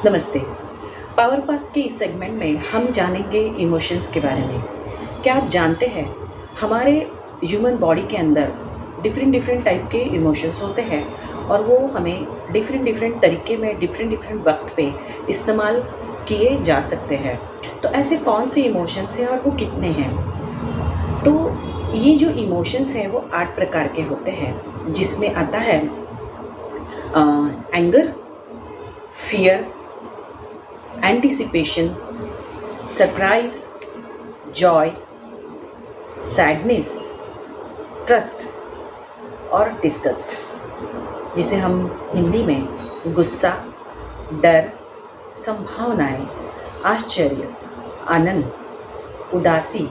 नमस्ते। Power path के इस सेगमेंट में हम जानेंगे इमोशंस के बारे में। क्या आप जानते हैं हमारे ह्यूमन बॉडी के अंदर डिफरेंट डिफरेंट टाइप के इमोशंस होते हैं और वो हमें डिफरेंट डिफरेंट तरीके में डिफरेंट डिफरेंट वक्त पे इस्तेमाल किए जा सकते हैं। तो ऐसे कौन से इमोशंस हैं और वो कितने हैं? तो ये जो इमोशंस हैं वो 8 प्रकार के होते हैं, जिसमें आता है anger, fear, anticipation, surprise, Joy, sadness, trust और डिस्गस्ट, जिसे हम हिंदी में गुस्सा, डर, संभावनाएं, आश्चर्य, आनंद, उदासी,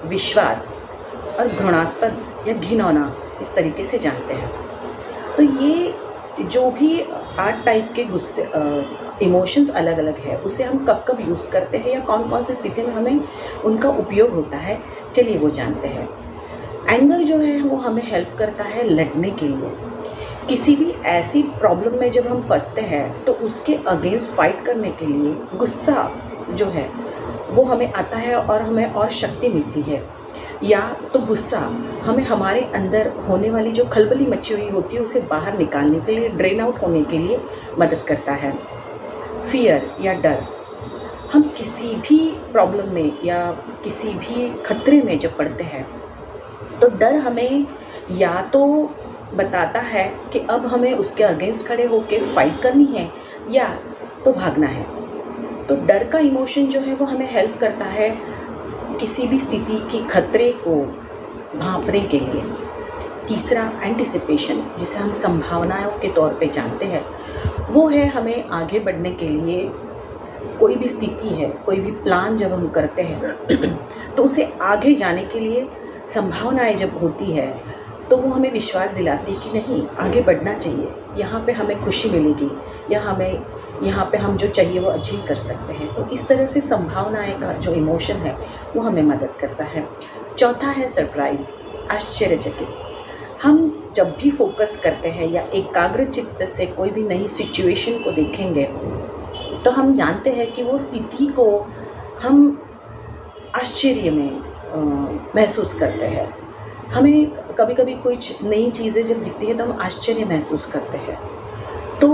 विश्वास और घृणास्पद या घिनौना इस तरीके से जानते हैं। तो ये जो भी 8 टाइप के गुस्से इमोशंस अलग अलग है, उसे हम कब कब यूज़ करते हैं या कौन कौन सी स्थिति में हमें उनका उपयोग होता है, चलिए वो जानते हैं। एंगर जो है वो हमें हेल्प करता है लड़ने के लिए। किसी भी ऐसी प्रॉब्लम में जब हम फंसते हैं तो उसके अगेंस्ट फाइट करने के लिए गुस्सा जो है वो हमें आता है और हमें और शक्ति मिलती है। या तो गुस्सा हमें हमारे अंदर होने वाली जो खलबली मची हुई होती है उसे बाहर निकालने के लिए, ड्रेन आउट होने के लिए मदद करता है। फियर या डर, हम किसी भी प्रॉब्लम में या किसी भी खतरे में जब पड़ते हैं तो डर हमें या तो बताता है कि अब हमें उसके अगेंस्ट खड़े होकर फाइट करनी है या तो भागना है। तो डर का इमोशन जो है वो हमें हेल्प करता है किसी भी स्थिति की खतरे को भांपने के लिए। तीसरा एंटिसिपेशन, जिसे हम संभावनाओं के तौर पे जानते हैं, वो है हमें आगे बढ़ने के लिए। कोई भी स्थिति है, कोई भी प्लान जब हम करते हैं तो उसे आगे जाने के लिए संभावनाएं जब होती है तो वो हमें विश्वास दिलाती है कि नहीं, आगे बढ़ना चाहिए, यहाँ पे हमें खुशी मिलेगी या हमें यहाँ पे हम जो चाहिए वो अचीव कर सकते हैं। तो इस तरह से संभावनाएं का जो इमोशन है वो हमें मदद करता है। चौथा है सरप्राइज़, आश्चर्यचकित। हम जब भी फोकस करते हैं या एकाग्र चित्त से कोई भी नई सिचुएशन को देखेंगे तो हम जानते हैं कि वो स्थिति को हम आश्चर्य में महसूस करते हैं। हमें कभी कभी कुछ नई चीज़ें जब दिखती है तो हम आश्चर्य महसूस करते हैं। तो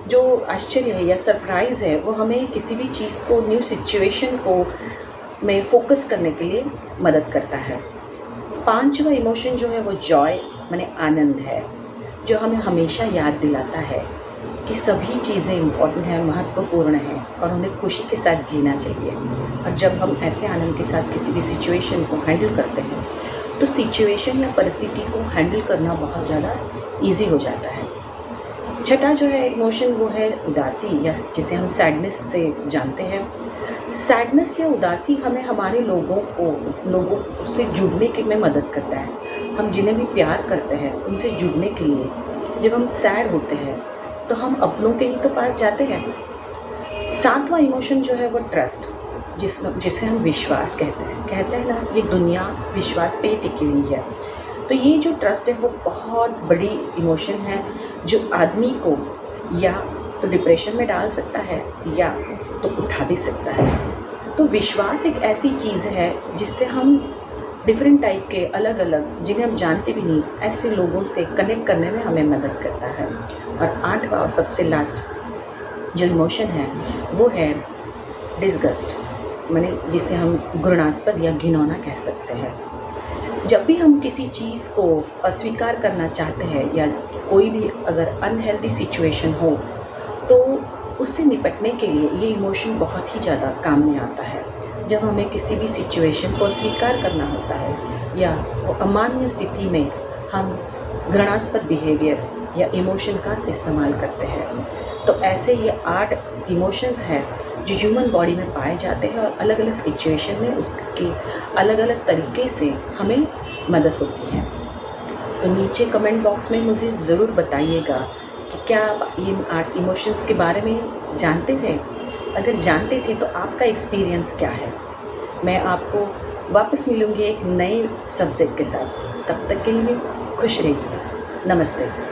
जो आश्चर्य है या सरप्राइज़ है वो हमें किसी भी चीज़ को, न्यू सिचुएशन को में फोकस करने के लिए मदद करता है। पांचवा इमोशन जो है वो जॉय माने आनंद है, जो हमें हमेशा याद दिलाता है कि सभी चीज़ें इम्पॉर्टेंट हैं, महत्वपूर्ण हैं और उन्हें खुशी के साथ जीना चाहिए। और जब हम ऐसे आनंद के साथ किसी भी सिचुएशन को हैंडल करते हैं तो सिचुएशन या परिस्थिति को हैंडल करना बहुत ज़्यादा ईजी हो जाता है। छठा जो है इमोशन वो है उदासी, या जिसे हम सैडनेस से जानते हैं। सैडनेस या उदासी हमें हमारे लोगों से जुड़ने के में मदद करता है। हम जिन्हें भी प्यार करते हैं उनसे जुड़ने के लिए जब हम सैड होते हैं तो हम अपनों के ही तो पास जाते हैं। सातवां इमोशन जो है वो ट्रस्ट, जिसे हम विश्वास कहते हैं ना, ये दुनिया विश्वास पे ही टिकी हुई है। तो ये जो ट्रस्ट है वो बहुत बड़ी इमोशन है जो आदमी को या तो डिप्रेशन में डाल सकता है या तो उठा भी सकता है। तो विश्वास एक ऐसी चीज़ है जिससे हम डिफरेंट टाइप के अलग अलग, जिन्हें हम जानते भी नहीं, ऐसे लोगों से कनेक्ट करने में हमें मदद करता है। और 8वां और सबसे लास्ट जो इमोशन है वो है डिस्गस्ट, माने जिसे हम घृणास्पद या घिनौना कह सकते हैं। जब भी हम किसी चीज़ को अस्वीकार करना चाहते हैं या कोई भी अगर अनहेल्दी सिचुएशन हो तो उससे निपटने के लिए ये इमोशन बहुत ही ज़्यादा काम में आता है। जब हमें किसी भी सिचुएशन को अस्वीकार करना होता है या वो अमान्य स्थिति में हम घृणास्पद बिहेवियर या इमोशन का इस्तेमाल करते हैं। तो ऐसे ये 8 इमोशंस हैं जो ह्यूमन बॉडी में पाए जाते हैं और अलग अलग सिचुएशन में उसके अलग अलग तरीके से हमें मदद होती है। तो नीचे कमेंट बॉक्स में मुझे ज़रूर बताइएगा कि क्या आप इन 8 इमोशंस के बारे में जानते थे? अगर जानते थे तो आपका एक्सपीरियंस क्या है? मैं आपको वापस मिलूँगी एक नए सब्जेक्ट के साथ। तब तक के लिए खुश रहिए। नमस्ते।